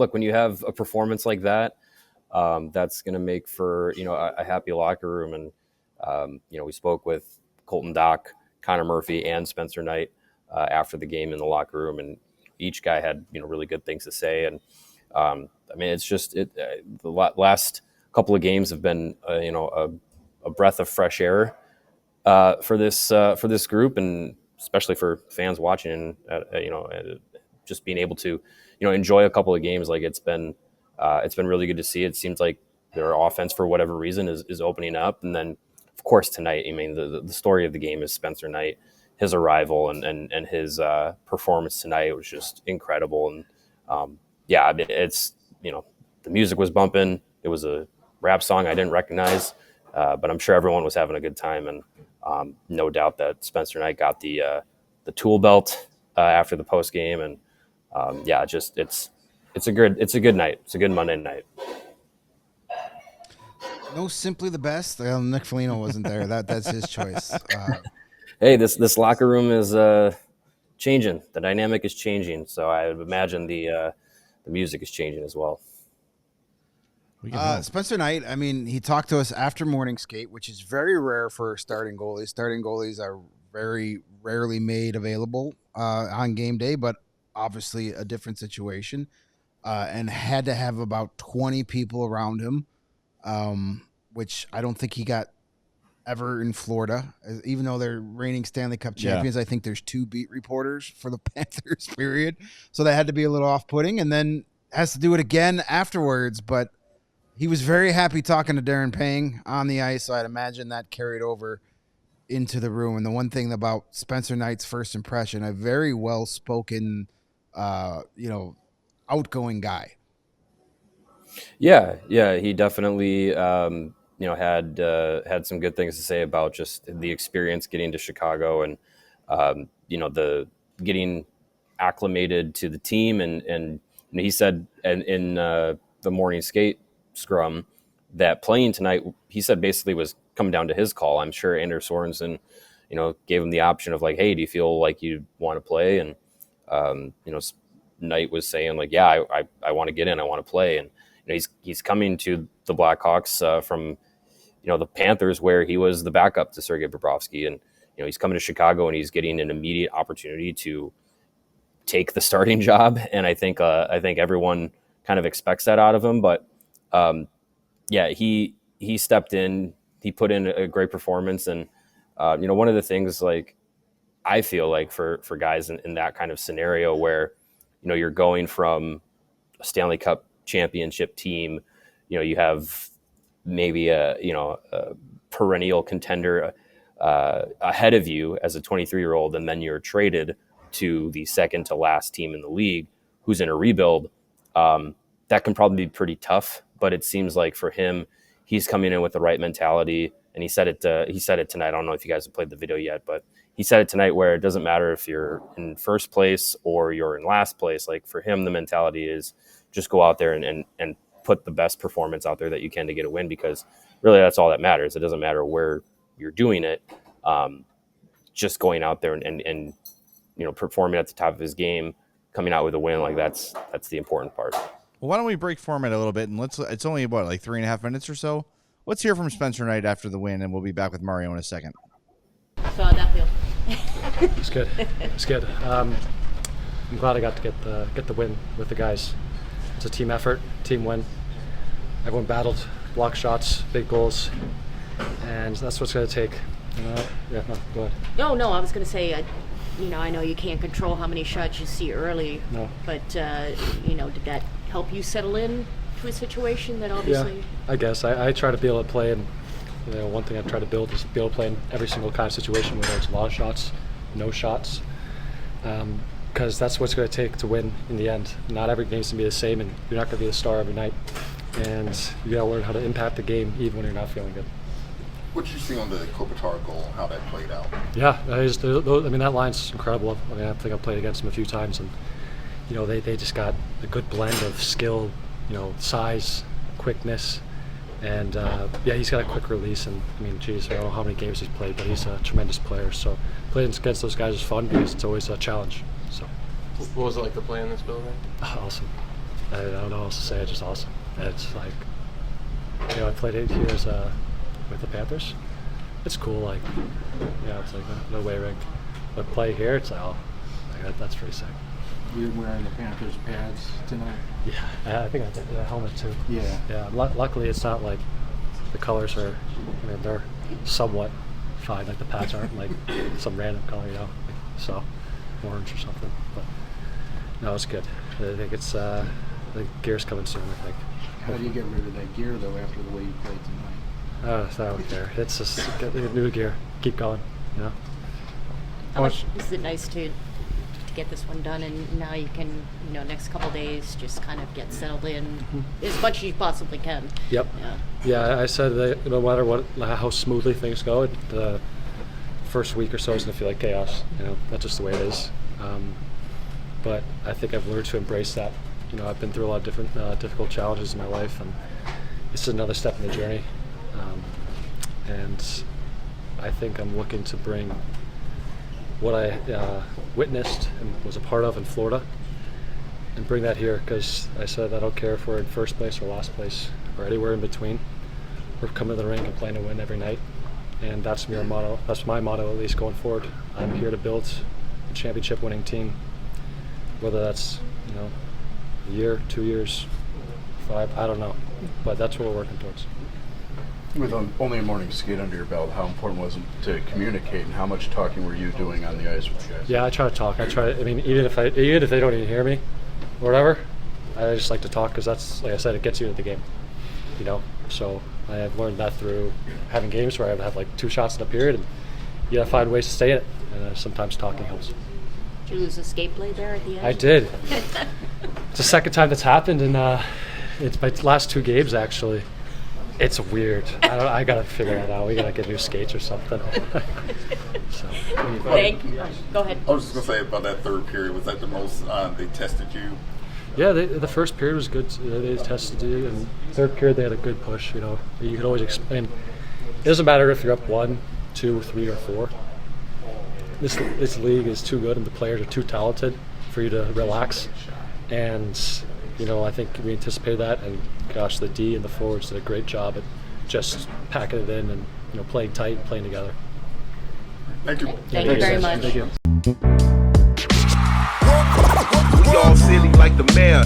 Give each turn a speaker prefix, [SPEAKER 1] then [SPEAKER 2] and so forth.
[SPEAKER 1] look, when you have a performance like that, that's going to make for, a happy locker room. And, we spoke with Colton, Dach, Connor Murphy, and Spencer Knight after the game in the locker room, and each guy had, really good things to say. And it's just the last couple of games have been, a breath of fresh air for this group, and especially for fans watching, just being able to, enjoy a couple of games. Like it's been really good to see. It seems like their offense, for whatever reason, is opening up. And then, of course, tonight, the story of the game is Spencer Knight, his arrival and his performance tonight was just incredible. And it's, the music was bumping. It was a rap song I didn't recognize, but I'm sure everyone was having a good time. And no doubt that Spencer Knight got the tool belt after the post game. And it's a good night. It's a good Monday night.
[SPEAKER 2] No, simply the best. Nick Foligno wasn't there. That's his choice.
[SPEAKER 1] Hey, this locker room is changing. The dynamic is changing. So I would imagine the music is changing as well.
[SPEAKER 2] Spencer Knight, he talked to us after morning skate, which is very rare for starting goalies. Starting goalies are very rarely made available on game day, but obviously a different situation, and had to have about 20 people around him, which I don't think he got ever in Florida. Even though they're reigning Stanley Cup champions, I think there's 2 beat reporters for the Panthers, period. So that had to be a little off-putting, and then has to do it again afterwards, but he was very happy talking to Darren Pang on the ice, so I'd imagine that carried over into the room. And the one thing about Spencer Knight's first impression, a very well-spoken, outgoing guy.
[SPEAKER 1] Yeah, he definitely, had some good things to say about just the experience getting to Chicago and, the getting acclimated to the team. And he said in the morning skate scrum that playing tonight, he said basically was coming down to his call. I'm sure Anders Sorensen, gave him the option of like, hey, do you feel like you want to play? And, Knight was saying like, yeah, I want to get in, I want to play. And, he's coming to the Blackhawks from, the Panthers, where he was the backup to Sergei Bobrovsky. And, he's coming to Chicago and he's getting an immediate opportunity to take the starting job. And I think everyone kind of expects that out of him, but he stepped in, he put in a great performance. And, one of the things, like, I feel like for guys in that kind of scenario where, you're going from a Stanley Cup championship team, you have maybe a perennial contender ahead of you as a 23-year-old, and then you're traded to the second to last team in the league who's in a rebuild. That can probably be pretty tough, but it seems like for him, he's coming in with the right mentality. And he said it tonight. I don't know if you guys have played the video yet, but he said it tonight where it doesn't matter if you're in first place or you're in last place. Like for him, the mentality is just go out there and put the best performance out there that you can to get a win, because really that's all that matters. It doesn't matter where you're doing it. Just going out there and performing at the top of his game, coming out with a win, like that's the important part.
[SPEAKER 3] Well, why don't we break format a little bit, and it's only about like 3.5 minutes or so. Let's hear from Spencer Knight after the win, and we'll be back with Mario in a second.
[SPEAKER 4] So how'd that feel?
[SPEAKER 5] It's good. It's good. I'm glad I got to get the win with the guys. It's a team effort, team win. Everyone battled, block shots, big goals, and that's what's going to take. Go ahead.
[SPEAKER 4] No, I was going to say, I know you can't control how many shots you see early.
[SPEAKER 5] No.
[SPEAKER 4] But did that help you settle in to a situation that obviously?
[SPEAKER 5] Yeah, I guess I try to be able to play, and one thing I try to build is be able to play in every single kind of situation, whether it's a lot of shots, no shots, because that's what's going to take to win in the end. Not every game's going to be the same, and you're not going to be the star every night, and you got to learn how to impact the game even when you're not feeling good.
[SPEAKER 6] What did you see on the Kopitar goal, how that played out?
[SPEAKER 5] Yeah, that line's incredible. I think I've played against them a few times, and they just got a good blend of skill, size, quickness, and he's got a quick release. And I don't know how many games he's played, but he's a tremendous player. So playing against those guys is fun because it's always a challenge. So
[SPEAKER 7] what was it like to play in this building?
[SPEAKER 5] Awesome. I don't know what else to say. It's just awesome. It's like, I played 8 years with the Panthers. It's cool. Like, it's like no away rink. But play here, it's like, that's pretty sick.
[SPEAKER 7] You're wearing the Panthers pads tonight?
[SPEAKER 5] Yeah, I think I did the helmet too.
[SPEAKER 7] Yeah.
[SPEAKER 5] Yeah. Luckily, it's not like the colors are. They're somewhat fine. Like the pads aren't like some random color, like, so orange or something. But no, it's good. I think it's the gear's coming soon. I think.
[SPEAKER 7] How do you get rid of that gear though after the way you played tonight?
[SPEAKER 5] I don't care. It's just get new gear. Keep going.
[SPEAKER 4] How much is it nice to get this one done, and now you can, next couple days just kind of get settled in as much as you possibly can.
[SPEAKER 5] Yep. Yeah, I said that no matter how smoothly things go, the first week or so is going to feel like chaos. That's just the way it is. But I think I've learned to embrace that. I've been through a lot of different difficult challenges in my life, and this is another step in the journey. And I think I'm looking to bring what I witnessed and was a part of in Florida and bring that here, because I said I don't care if we're in first place or last place or anywhere in between. We're coming to the rink and playing to win every night, and that's my motto. That's my motto, at least going forward. I'm here to build a championship-winning team, whether that's a year, 2 years, 5, I don't know, but that's what we're working towards.
[SPEAKER 8] With only a morning skate under your belt, how important was it to communicate, and how much talking were you doing on the ice with you guys?
[SPEAKER 5] Yeah, I try to talk. Even if they don't even hear me, or whatever, I just like to talk, because that's, like I said, it gets you into the game. So I have learned that through having games where I have like 2 shots in a period, and you gotta find ways to stay in it. And sometimes talking helps.
[SPEAKER 4] Did you lose a skate blade there at the end?
[SPEAKER 5] I did. It's the second time that's happened, and it's my last 2 games actually. It's weird. I gotta figure that out. We gotta get new skates or something. So.
[SPEAKER 4] Thank you. Go ahead.
[SPEAKER 6] I was just gonna say about that third period. Was that the most they tested you?
[SPEAKER 5] Yeah, the first period was good. They tested you, and third period they had a good push. You could always explain. It doesn't matter if you're up 1, 2, 3, or 4. This league is too good, and the players are too talented for you to relax. And I think we anticipated that, and gosh, the D and the forwards did a great job at just packing it in and playing tight and playing together.
[SPEAKER 6] Thank you.
[SPEAKER 4] Thank you very much.
[SPEAKER 5] Thank you.
[SPEAKER 9] We all silly like the mayor.